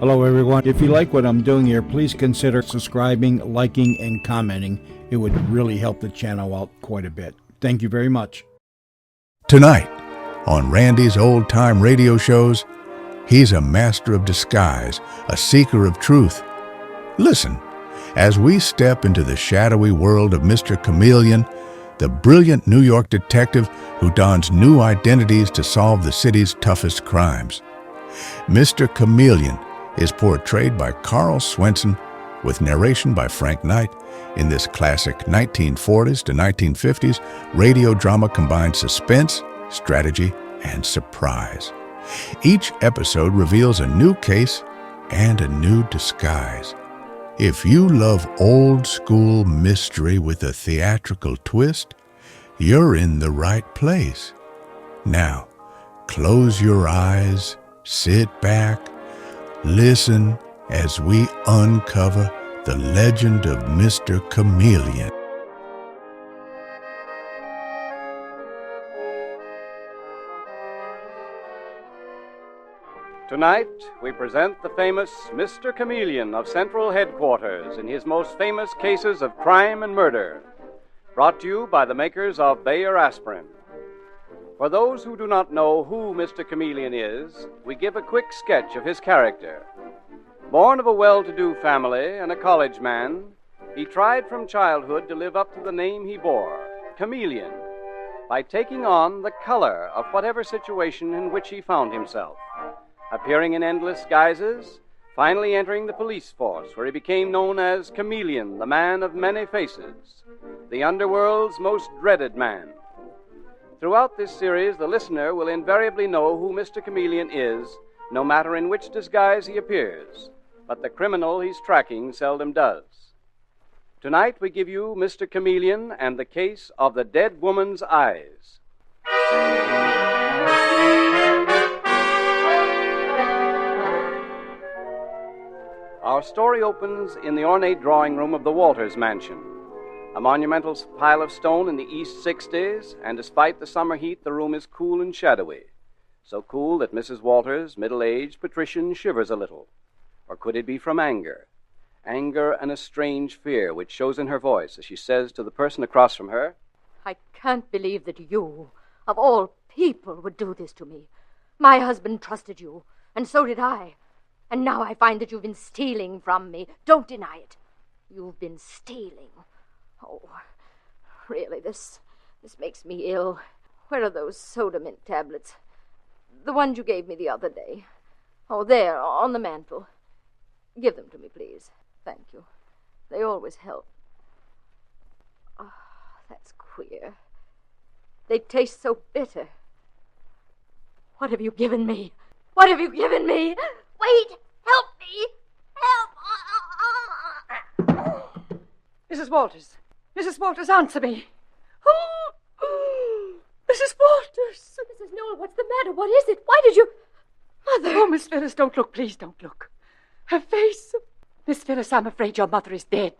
Hello, everyone. If you like what I'm doing here, please consider subscribing, liking, and commenting. It would really help the channel out quite a bit. Thank you very much. Tonight, on Randy's old-time radio shows, he's a master of disguise, a seeker of truth. Listen, as we step into the shadowy world of Mr. Chameleon, the brilliant New York detective who dons new identities to solve the city's toughest crimes. Mr. Chameleon is portrayed by Carl Swenson with narration by Frank Knight in this classic 1940s to 1950s radio drama combines suspense, strategy, and surprise. Each episode reveals a new case and a new disguise. If you love old-school mystery with a theatrical twist, you're in the right place. Now, close your eyes, sit back, listen as we uncover the legend of Mr. Chameleon. Tonight, we present the famous Mr. Chameleon of Central Headquarters in his most famous cases of crime and murder. Brought to you by the makers of Bayer Aspirin. For those who do not know who Mr. Chameleon is, we give a quick sketch of his character. Born of a well-to-do family and a college man, he tried from childhood to live up to the name he bore, Chameleon, by taking on the color of whatever situation in which he found himself, appearing in endless guises, finally entering the police force, where he became known as Chameleon, the man of many faces, the underworld's most dreaded man. Throughout this series, the listener will invariably know who Mr. Chameleon is, no matter in which disguise he appears. But the criminal he's tracking seldom does. Tonight, we give you Mr. Chameleon and the case of the dead woman's eyes. Our story opens in the ornate drawing room of the Walters mansion. A monumental pile of stone in the East 60s, and despite the summer heat, the room is cool and shadowy. So cool that Mrs. Walters, middle-aged patrician, shivers a little. Or could it be from anger? Anger and a strange fear which shows in her voice as she says to the person across from her, "I can't believe that you, of all people, would do this to me. My husband trusted you, and so did I. And now I find that you've been stealing from me. Don't deny it. You've been stealing. Oh, really, this makes me ill. Where are those soda mint tablets? The ones you gave me the other day. Oh, there, on the mantel. Give them to me, please. Thank you. They always help. Oh, that's queer. They taste so bitter. What have you given me? What have you given me? Wait! Help me! Help! Mrs. Walters! Mrs. Walters, answer me! Oh, Mrs. Walters! Mrs. Newell, what's the matter? What is it? Why did you... Mother! Oh, Miss Phyllis, don't look. Please don't look. Her face... Miss Phyllis, I'm afraid your mother is dead.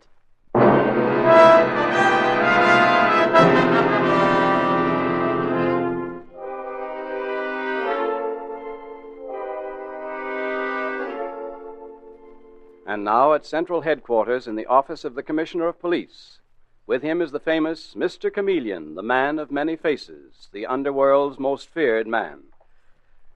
And now at Central Headquarters in the office of the Commissioner of Police. With him is the famous Mr. Chameleon, the man of many faces, the underworld's most feared man.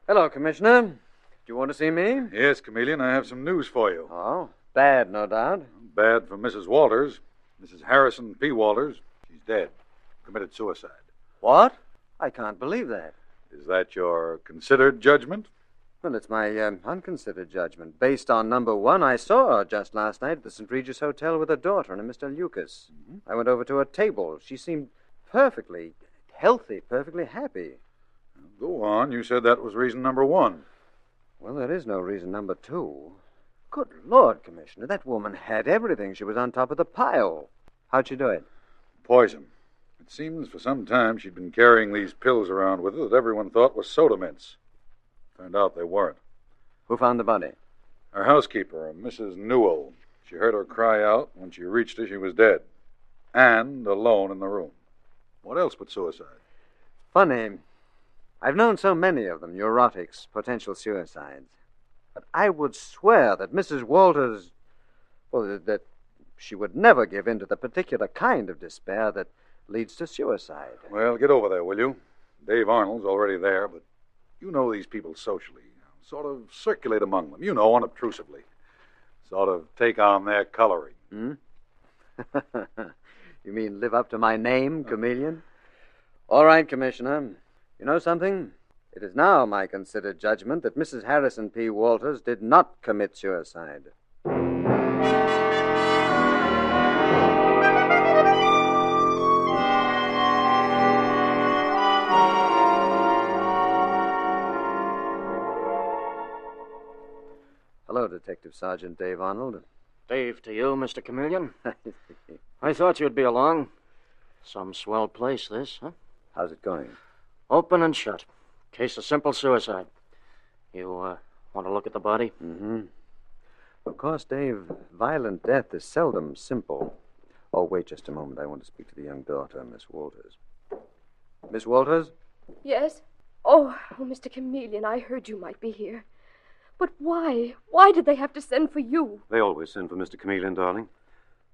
Hello, Commissioner. Do you want to see me? Yes, Chameleon, I have some news for you. Oh, bad, no doubt. Bad for Mrs. Walters. Mrs. Harrison P. Walters. She's dead. Committed suicide. What? I can't believe that. Is that your considered judgment? Well, it's my unconsidered judgment. Based on number one, I saw her just last night at the St. Regis Hotel with her daughter and a Mr. Lucas. I went over to her table. She seemed perfectly healthy, perfectly happy. Go on. You said that was reason number one. Well, there is no reason number two. Good Lord, Commissioner, that woman had everything. She was on top of the pile. How'd she do it? Poison. It seems for some time she'd been carrying these pills around with her that everyone thought was soda mints. Turned out they weren't. Who found the body? Her housekeeper, Mrs. Newell. She heard her cry out. When she reached her, she was dead. And alone in the room. What else but suicide? Funny. I've known so many of them, neurotics, potential suicides. But I would swear that Mrs. Walters, well, that she would never give in to the particular kind of despair that leads to suicide. Well, get over there, will you? Dave Arnold's already there, but you know these people socially. Sort of circulate among them, unobtrusively. Sort of take on their coloring. Hmm? You mean live up to my name, Chameleon? All right, Commissioner. You know something? It is now my considered judgment that Mrs. Harrison P. Walters did not commit suicide. Hello, Detective Sergeant Dave Arnold. Dave to you, Mr. Chameleon. I thought you'd be along. Some swell place, this, huh? How's it going? Open and shut. Case of simple suicide. You, want to look at the body? Mm-hmm. Of course, Dave, violent death is seldom simple. Oh, wait just a moment. I want to speak to the young daughter, Miss Walters. Miss Walters? Yes? Oh, Mr. Chameleon, I heard you might be here. But why? Why did they have to send for you? They always send for Mr. Chameleon, darling.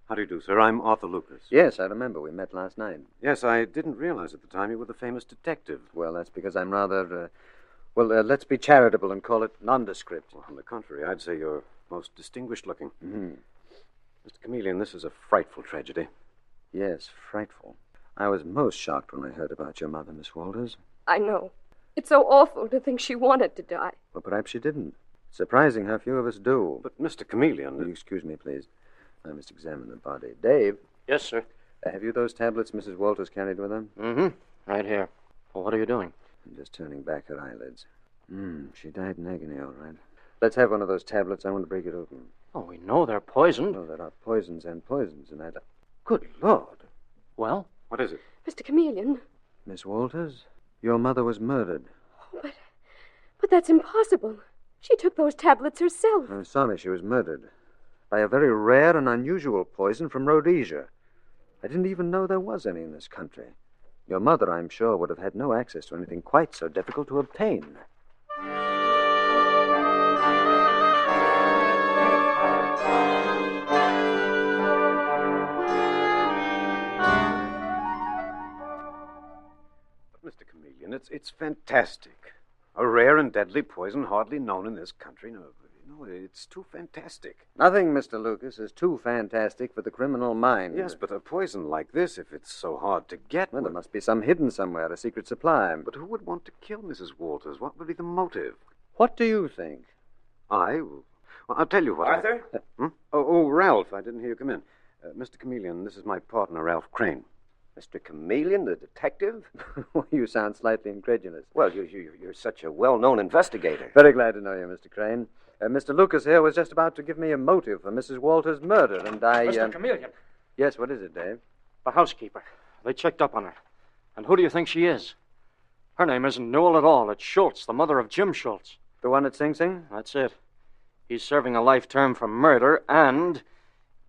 How do you do, sir? I'm Arthur Lucas. Yes, I remember. We met last night. Yes, I didn't realize at the time you were the famous detective. Well, that's because I'm rather, let's be charitable and call it nondescript. Well, on the contrary, I'd say you're most distinguished looking. Mm-hmm. Mr. Chameleon, this is a frightful tragedy. Yes, frightful. I was most shocked when I heard about your mother, Miss Walters. I know. It's so awful to think she wanted to die. Well, perhaps she didn't. Surprising how few of us do. But, Mr. Chameleon... Will you excuse me, please? I must examine the body. Dave? Yes, sir. Have you those tablets Mrs. Walters carried with her? Mm-hmm. Right here. Well, what are you doing? I'm just turning back her eyelids. She died in agony, all right. Let's have one of those tablets. I want to break it open. Oh, we know they're poisoned. Oh, there are poisons, and I'd... Good Lord. Well? What is it? Mr. Chameleon. Miss Walters, your mother was murdered. But that's impossible. She took those tablets herself. I'm sorry she was murdered. By a very rare and unusual poison from Rhodesia. I didn't even know there was any in this country. Your mother, I'm sure, would have had no access to anything quite so difficult to obtain. But, Mr. Chameleon, it's fantastic. A rare and deadly poison hardly known in this country. No, it's too fantastic. Nothing, Mr. Lucas, is too fantastic for the criminal mind. Yes, but a poison like this, if it's so hard to get... Well, there must be some hidden somewhere, a secret supply. But who would want to kill Mrs. Walters? What would be the motive? What do you think? Well, I'll tell you what... Arthur? Oh, Ralph, I didn't hear you come in. Mr. Chameleon, this is my partner, Ralph Crane. Mr. Chameleon, the detective? You sound slightly incredulous. Well, you're such a well-known investigator. Very glad to know you, Mr. Crane. Mr. Lucas here was just about to give me a motive for Mrs. Walters' murder, and I... Mr. Chameleon. Yes, what is it, Dave? The housekeeper. They checked up on her. And who do you think she is? Her name isn't Newell at all. It's Schultz, the mother of Jim Schultz. The one at Sing Sing? That's it. He's serving a life term for murder, and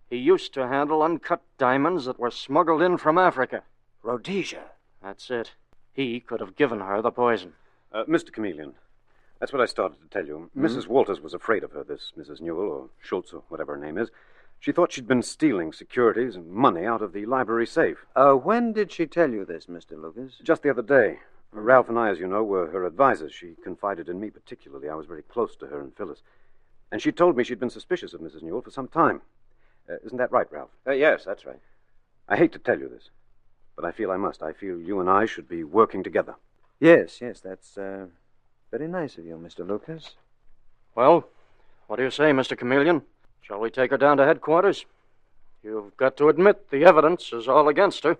he used to handle uncut diamonds that were smuggled in from Africa. Rhodesia. That's it. He could have given her the poison. Mr. Chameleon, that's what I started to tell you. Mrs. Walters was afraid of her, this Mrs. Newell, or Schultz, or whatever her name is. She thought she'd been stealing securities and money out of the library safe. When did she tell you this, Mr. Lucas? Just the other day. Ralph and I, as you know, were her advisors. She confided in me particularly. I was very close to her and Phyllis. And she told me she'd been suspicious of Mrs. Newell for some time. Isn't that right, Ralph? Yes, that's right. I hate to tell you this, but I feel I must. I feel you and I should be working together. Yes, that's very nice of you, Mr. Lucas. Well, what do you say, Mr. Chameleon? Shall we take her down to headquarters? You've got to admit the evidence is all against her.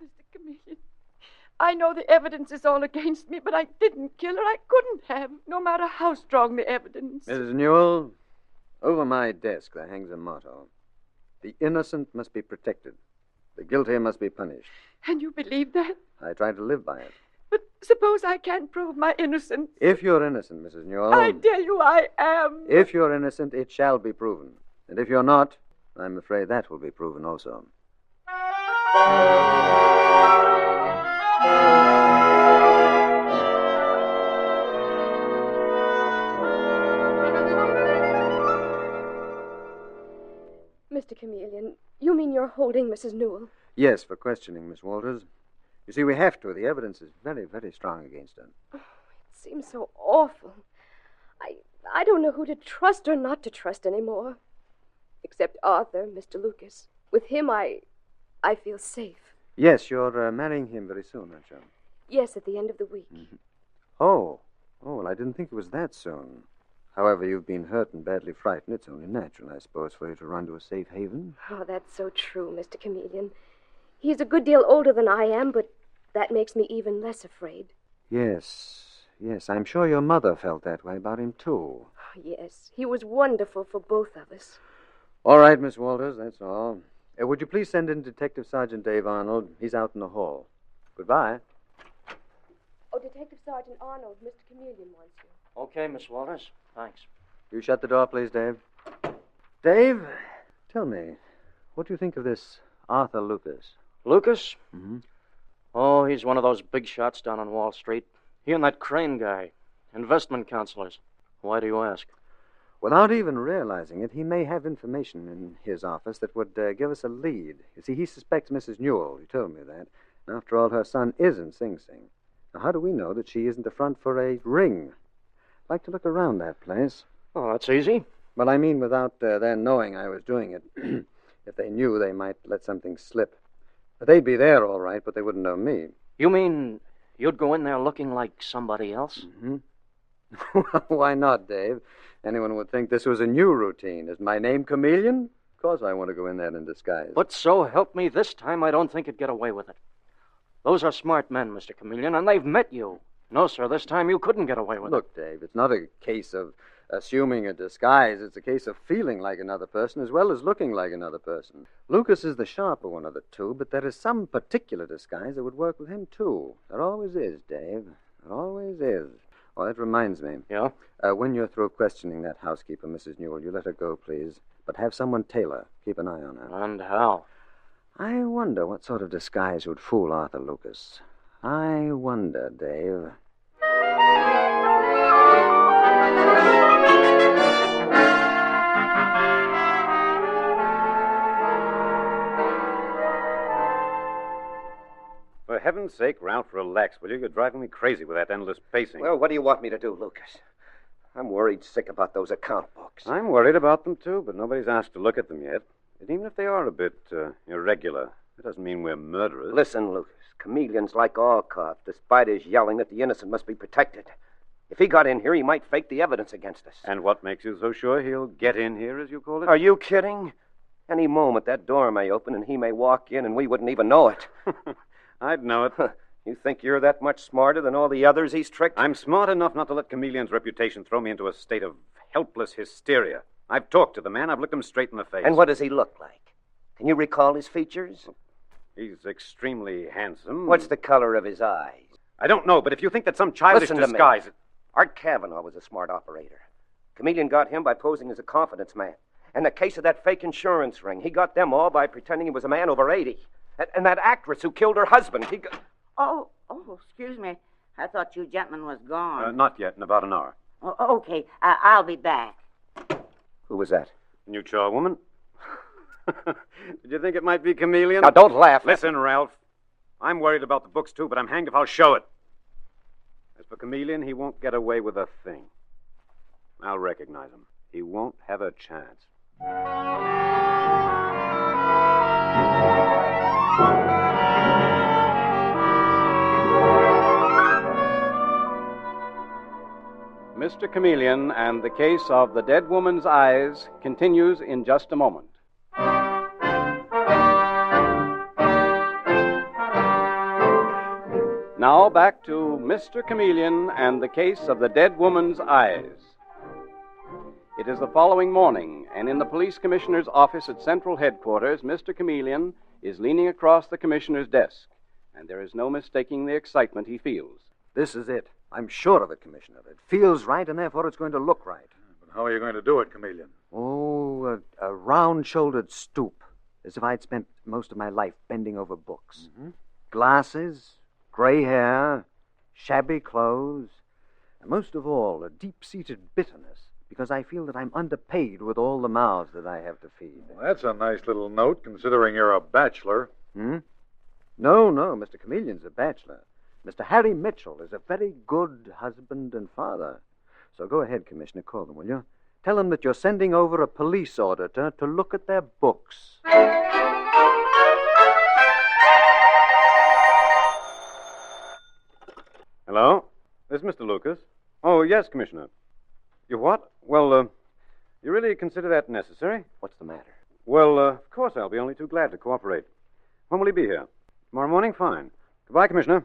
Mr. Chameleon, I know the evidence is all against me, but I didn't kill her. I couldn't have, no matter how strong the evidence. Mrs. Newell, over my desk there hangs a motto. The innocent must be protected. The guilty must be punished. And you believe that? I try to live by it. But suppose I can't prove my innocence. If you're innocent, Mrs. Newell... I tell you I am. If you're innocent, it shall be proven. And if you're not, I'm afraid that will be proven also. Mr. Chameleon, you mean you're holding Mrs. Newell? Yes, for questioning, Miss Walters. You see, we have to. The evidence is very, very strong against her. Oh, it seems so awful. I don't know who to trust or not to trust anymore. Except Arthur, Mr. Lucas. With him, I feel safe. Yes, you're marrying him very soon, aren't you? Yes, at the end of the week. Mm-hmm. Oh, well, I didn't think it was that soon. However, you've been hurt and badly frightened. It's only natural, I suppose, for you to run to a safe haven. Oh, that's so true, Mr. Chameleon. He's a good deal older than I am, but that makes me even less afraid. Yes, I'm sure your mother felt that way about him, too. Yes, he was wonderful for both of us. All right, Miss Walters, that's all. Would you please send in Detective Sergeant Dave Arnold? He's out in the hall. Goodbye. Oh, Detective Sergeant Arnold, Mr. Chameleon wants you. Okay, Miss Walters. Thanks. You shut the door, please, Dave. Dave, tell me, what do you think of this Arthur Lucas? Lucas? Mm-hmm. Oh, he's one of those big shots down on Wall Street. He and that Crane guy. Investment counselors. Why do you ask? Without even realizing it, he may have information in his office that would give us a lead. You see, he suspects Mrs. Newell. He told me that. And after all, her son is in Sing Sing. Now, how do we know that she isn't a front for a ring? I'd like to look around that place. Oh, that's easy. Well, I mean without their knowing I was doing it. If they knew, they might let something slip. They'd be there, all right, but they wouldn't know me. You mean you'd go in there looking like somebody else? Mm-hmm. Why not, Dave? Anyone would think this was a new routine. Is my name Chameleon? Of course I want to go in there in disguise. But so help me, this time I don't think you'd get away with it. Those are smart men, Mr. Chameleon, and they've met you. No, sir, this time you couldn't get away with it. Look, Dave, it's not a case of assuming a disguise. It's a case of feeling like another person as well as looking like another person. Lucas is the sharper one of the two, but there is some particular disguise that would work with him, too. There always is, Dave. There always is. Oh, that reminds me. Yeah? When you're through questioning that housekeeper, Mrs. Newell, you let her go, please. But have someone tail her. Keep an eye on her. And how? I wonder what sort of disguise would fool Arthur Lucas. I wonder, Dave. For heaven's sake, Ralph, relax, will you? You're driving me crazy with that endless pacing. Well, what do you want me to do, Lucas? I'm worried sick about those account books. I'm worried about them, too, but nobody's asked to look at them yet. And even if they are a bit irregular, it doesn't mean we're murderers. Listen, Lucas, Chameleon's like all cops, despite his yelling that the innocent must be protected. If he got in here, he might fake the evidence against us. And what makes you so sure he'll get in here, as you call it? Are you kidding? Any moment, that door may open and he may walk in and we wouldn't even know it. I'd know it. You think you're that much smarter than all the others he's tricked? I'm smart enough not to let Chameleon's reputation throw me into a state of helpless hysteria. I've talked to the man. I've looked him straight in the face. And what does he look like? Can you recall his features? He's extremely handsome. What's the color of his eyes? I don't know, but if you think that some childish Listen to disguise... me. Art Kavanaugh was a smart operator. Chameleon got him by posing as a confidence man. And the case of that fake insurance ring, he got them all by pretending he was a man over 80. And that actress who killed her husband, he got... Oh, excuse me. I thought you gentlemen was gone. Not yet, in about an hour. Oh, okay, I'll be back. Who was that? New charwoman? Did you think it might be Chameleon? Now, don't laugh. Listen, Ralph. I'm worried about the books, too, but I'm hanged if I'll show it. As for Chameleon, he won't get away with a thing. I'll recognize him. He won't have a chance. Mr. Chameleon and the case of the dead woman's eyes continues in just a moment. Now back to Mr. Chameleon and the case of the dead woman's eyes. It is the following morning, and in the police commissioner's office at Central Headquarters, Mr. Chameleon is leaning across the commissioner's desk, and there is no mistaking the excitement he feels. This is it. I'm sure of it, Commissioner. It feels right, and therefore it's going to look right. But how are you going to do it, Chameleon? Oh, a round-shouldered stoop, as if I'd spent most of my life bending over books. Mm-hmm. Glasses, gray hair, shabby clothes, and most of all, a deep-seated bitterness, because I feel that I'm underpaid with all the mouths that I have to feed. Well, that's a nice little note, considering you're a bachelor. Hmm? No, Mr. Chameleon's a bachelor. Mr. Harry Mitchell is a very good husband and father. So go ahead, Commissioner, call them, will you? Tell them that you're sending over a police auditor to look at their books. Hello? This is Mr. Lucas. Oh, yes, Commissioner. You what? Well, you really consider that necessary? What's the matter? Well, of course I'll be only too glad to cooperate. When will he be here? Tomorrow morning? Fine. Goodbye, Commissioner.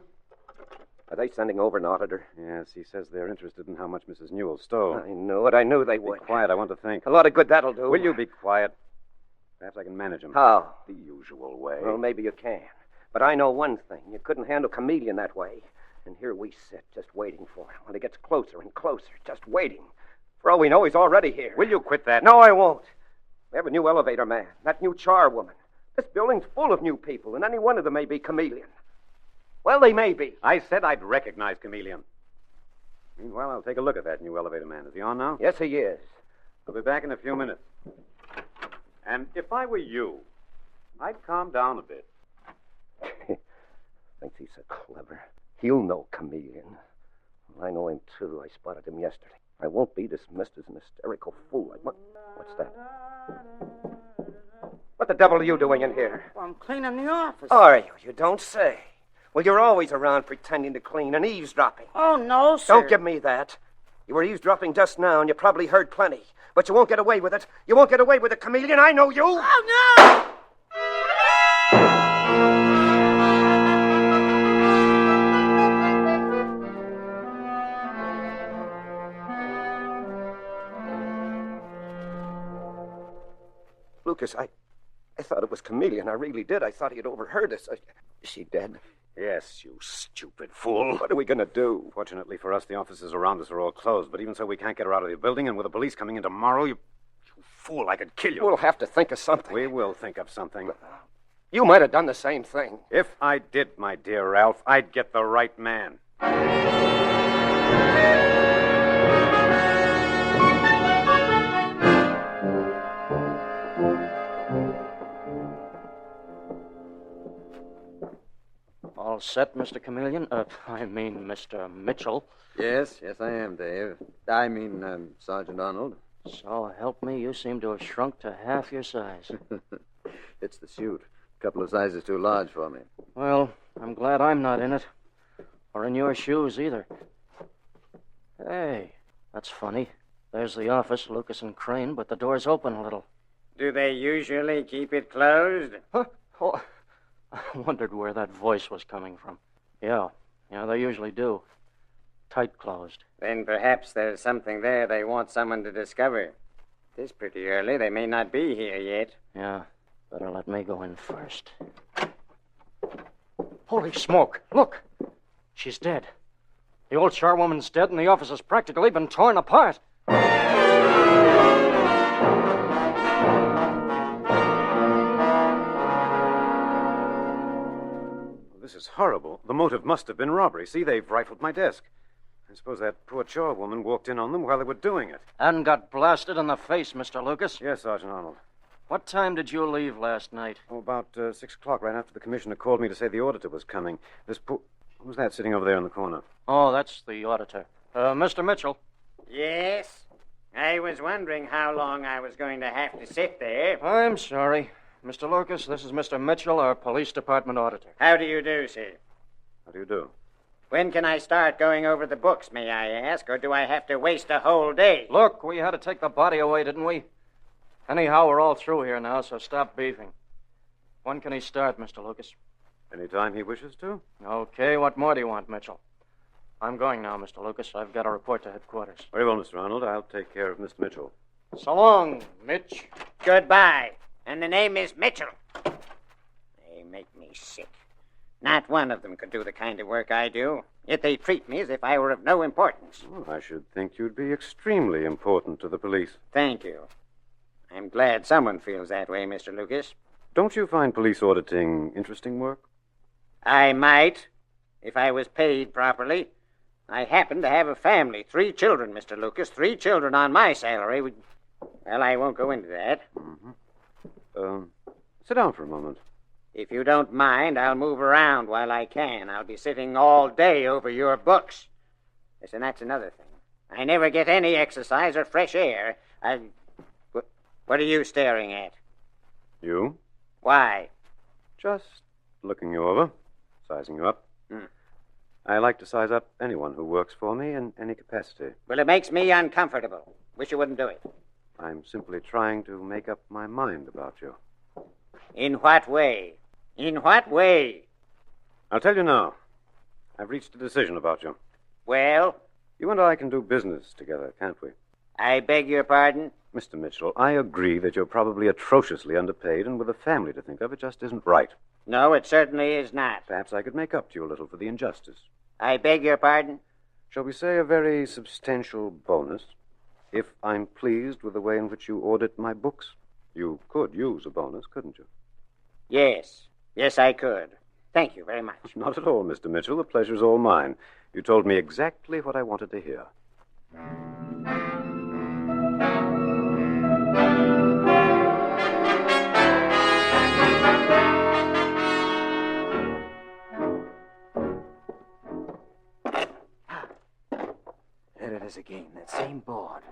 Are they sending over an auditor? Yes, he says they're interested in how much Mrs. Newell stole. I knew it. I knew they would. Be quiet. I want to think. A lot of good that'll do. Will you be quiet? Perhaps I can manage him. How? The usual way. Well, maybe you can. But I know one thing. You couldn't handle Chameleon that way. And here we sit, just waiting for him. When he gets closer and closer, just waiting. For all we know, he's already here. Will you quit that? No, I won't. We have a new elevator man, that new charwoman. This building's full of new people, and any one of them may be Chameleon. Well, they may be. I said I'd recognize Chameleon. Meanwhile, I'll take a look at that new elevator man. Is he on now? Yes, he is. I'll be back in a few minutes. And if I were you, I'd calm down a bit. Thinks he's so clever. He'll know Chameleon. Well, I know him, too. I spotted him yesterday. I won't be dismissed as an hysterical fool. What's that? What the devil are you doing in here? Well, I'm cleaning the office. Are you? You don't say. Well, you're always around pretending to clean and eavesdropping. Oh, no, sir. Don't give me that. You were eavesdropping just now, and you probably heard plenty. But you won't get away with it. You won't get away with it, Chameleon. I know you. Oh, no! Lucas, I thought it was Chameleon. I really did. I thought he had overheard us. Is she dead? Yes, you stupid fool. What are we going to do? Fortunately for us, the offices around us are all closed. But even so, we can't get her out of the building. And with the police coming in tomorrow, you fool, I could kill you. We'll have to think of something. We will think of something. You might have done the same thing. If I did, my dear Ralph, I'd get the right man. All set, Mr. Chameleon? Mr. Mitchell. Yes, I am, Dave. I mean, Sergeant Arnold. So help me, you seem to have shrunk to half your size. It's the suit. A couple of sizes too large for me. Well, I'm glad I'm not in it. Or in your shoes, either. Hey, that's funny. There's the office, Lucas and Crane, but the door's open a little. Do they usually keep it closed? Huh? Oh, I wondered where that voice was coming from. Yeah, they usually do. Tight closed. Then perhaps there's something there they want someone to discover. It's pretty early. They may not be here yet. Yeah, better let me go in first. Holy smoke! Look! She's dead. The old charwoman's dead, and the office has practically been torn apart. This is horrible. The motive must have been robbery. See, they've rifled my desk. I suppose that poor charwoman walked in on them while they were doing it. And got blasted in the face, Mr. Lucas. Yes, Sergeant Arnold. What time did you leave last night? Oh, about 6 o'clock, right after the commissioner called me to say the auditor was coming. Who's that sitting over there in the corner? Oh, that's the auditor. Mr. Mitchell. Yes? I was wondering how long I was going to have to sit there. I'm sorry. Mr. Lucas, this is Mr. Mitchell, our police department auditor. How do you do, sir? How do you do? When can I start going over the books, may I ask, or do I have to waste a whole day? Look, we had to take the body away, didn't we? Anyhow, we're all through here now, so stop beefing. When can he start, Mr. Lucas? Any time he wishes to? Okay, what more do you want, Mitchell? I'm going now, Mr. Lucas. I've got to report to headquarters. Very well, Mr. Arnold. I'll take care of Mr. Mitchell. So long, Mitch. Goodbye. And the name is Mitchell. They make me sick. Not one of them could do the kind of work I do. Yet they treat me as if I were of no importance. Well, I should think you'd be extremely important to the police. Thank you. I'm glad someone feels that way, Mr. Lucas. Don't you find police auditing interesting work? I might, if I was paid properly. I happen to have a family, 3 children, Mr. Lucas, 3 children on my salary. Well, I won't go into that. Sit down for a moment. If you don't mind, I'll move around while I can. I'll be sitting all day over your books. Listen, that's another thing. I never get any exercise or fresh air. What are you staring at? You? Why? Just looking you over, sizing you up. I like to size up anyone who works for me in any capacity. Well, it makes me uncomfortable. Wish you wouldn't do it. I'm simply trying to make up my mind about you. In what way? In what way? I'll tell you now. I've reached a decision about you. Well? You and I can do business together, can't we? I beg your pardon? Mr. Mitchell, I agree that you're probably atrociously underpaid, and with a family to think of, it just isn't right. No, it certainly is not. Perhaps I could make up to you a little for the injustice. I beg your pardon? Shall we say a very substantial bonus? If I'm pleased with the way in which you audit my books, you could use a bonus, couldn't you? Yes. Yes, I could. Thank you very much. Not at all, Mr. Mitchell. The pleasure's all mine. You told me exactly what I wanted to hear. There it is again, that same board.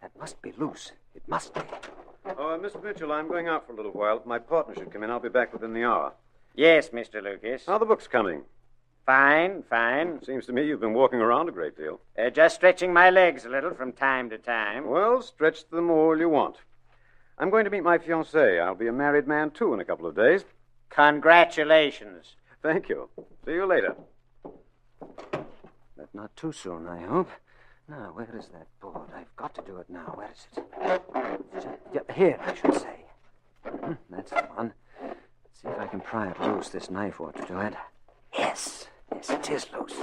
That must be loose. It must be. Oh, Mr. Mitchell, I'm going out for a little while. My partner should come in. I'll be back within the hour. Yes, Mr. Lucas. How are the books coming? Fine, fine. Seems to me you've been walking around a great deal. Just stretching my legs a little from time to time. Well, stretch them all you want. I'm going to meet my fiancée. I'll be a married man, too, in a couple of days. Congratulations. Thank you. See you later. But not too soon, I hope. Now, where is that board? I've got to do it now. Where is it? Here, I should say. That's the one. Let's see if I can pry it loose. This knife ought to do it. Yes, it is loose.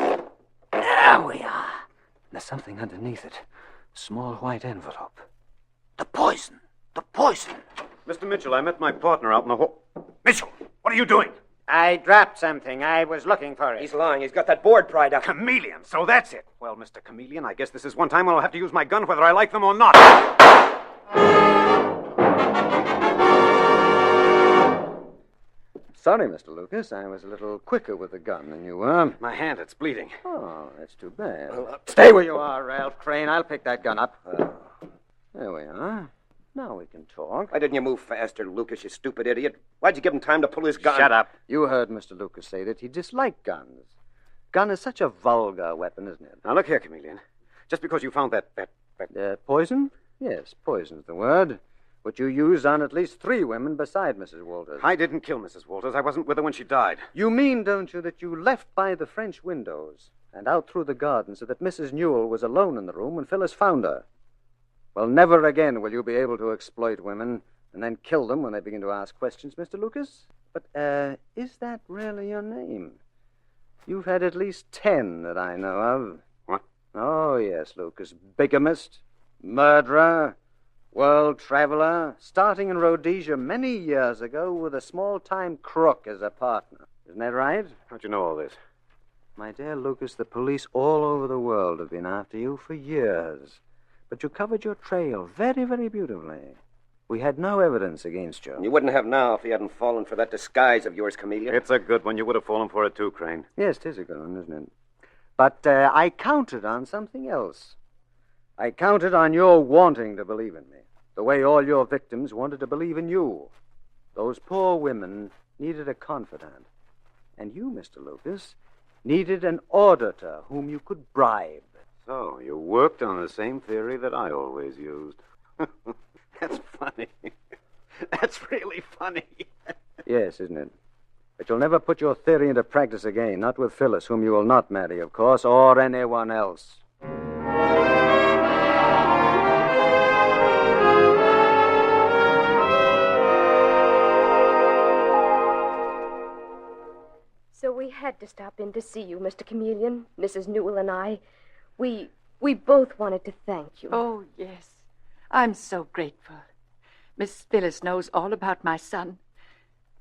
There we are. There's something underneath it. A small white envelope. The poison. The poison. Mr. Mitchell, I met my partner out in the hall. Mitchell, what are you doing? I dropped something. I was looking for it. He's lying. He's got that board pried up. Chameleon, so that's it. Well, Mr. Chameleon, I guess this is one time when I'll have to use my gun whether I like them or not. Sorry, Mr. Lucas. I was a little quicker with the gun than you were. My hand, it's bleeding. Oh, that's too bad. Stay where you are, Ralph Crane. I'll pick that gun up. There we are. Now we can talk. Why didn't you move faster, Lucas, you stupid idiot? Why'd you give him time to pull his gun? Shut up. You heard Mr. Lucas say that he disliked guns. Gun is such a vulgar weapon, isn't it? Now, look here, Chameleon. Just because you found that Poison? Yes, poison's the word. Which you used on at least 3 women beside Mrs. Walters. I didn't kill Mrs. Walters. I wasn't with her when she died. You mean, don't you, that you left by the French windows and out through the garden so that Mrs. Newell was alone in the room when Phyllis found her? Well, never again will you be able to exploit women and then kill them when they begin to ask questions, Mr. Lucas. But, is that really your name? You've had at least 10 that I know of. What? Oh, yes, Lucas. Bigamist, murderer, world traveler, starting in Rhodesia many years ago with a small-time crook as a partner. Isn't that right? How'd you know all this? My dear Lucas, the police all over the world have been after you for years. But you covered your trail very, very beautifully. We had no evidence against you. You wouldn't have now if you hadn't fallen for that disguise of yours, Chameleon. It's a good one. You would have fallen for it too, Crane. Yes, 'tis a good one, isn't it? But I counted on something else. I counted on your wanting to believe in me, the way all your victims wanted to believe in you. Those poor women needed a confidant. And you, Mr. Lucas, needed an auditor whom you could bribe. So, you worked on the same theory that I always used. That's funny. That's really funny. Yes, isn't it? But you'll never put your theory into practice again, not with Phyllis, whom you will not marry, of course, or anyone else. So we had to stop in to see you, Mr. Chameleon, Mrs. Newell and I. We both wanted to thank you. Oh, yes. I'm so grateful. Miss Phyllis knows all about my son,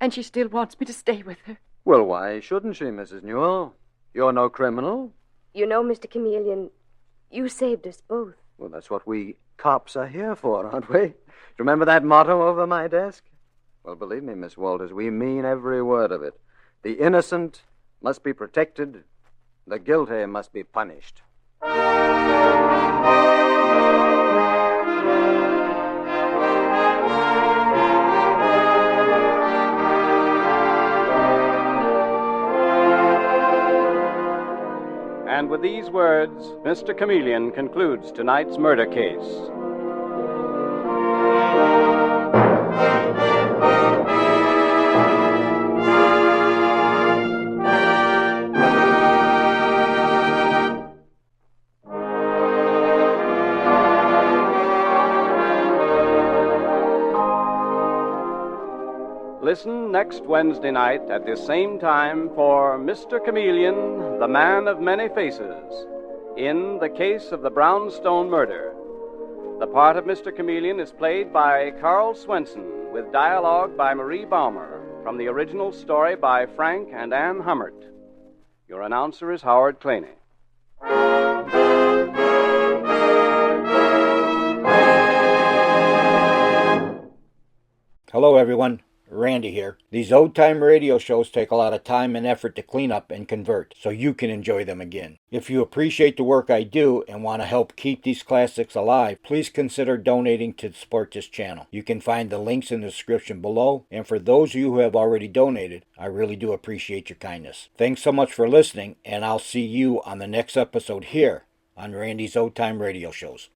and she still wants me to stay with her. Well, why shouldn't she, Mrs. Newell? You're no criminal. You know, Mr. Chameleon, you saved us both. Well, that's what we cops are here for, aren't we? Remember that motto over my desk? Well, believe me, Miss Walters, we mean every word of it. The innocent must be protected. The guilty must be punished. And with these words, Mr. Chameleon concludes tonight's murder case. Listen next Wednesday night at this same time for Mr. Chameleon, the Man of Many Faces, in the case of the Brownstone murder. The part of Mr. Chameleon is played by Carl Swenson, with dialogue by Marie Baumer, from the original story by Frank and Ann Hummert. Your announcer is Howard Claney. Hello, everyone. Randy here. These old-time radio shows take a lot of time and effort to clean up and convert, so you can enjoy them again. If you appreciate the work I do and want to help keep these classics alive, please consider donating to support this channel. You can find the links in the description below, and for those of you who have already donated, I really do appreciate your kindness. Thanks so much for listening, and I'll see you on the next episode here on Randy's Old Time Radio Shows.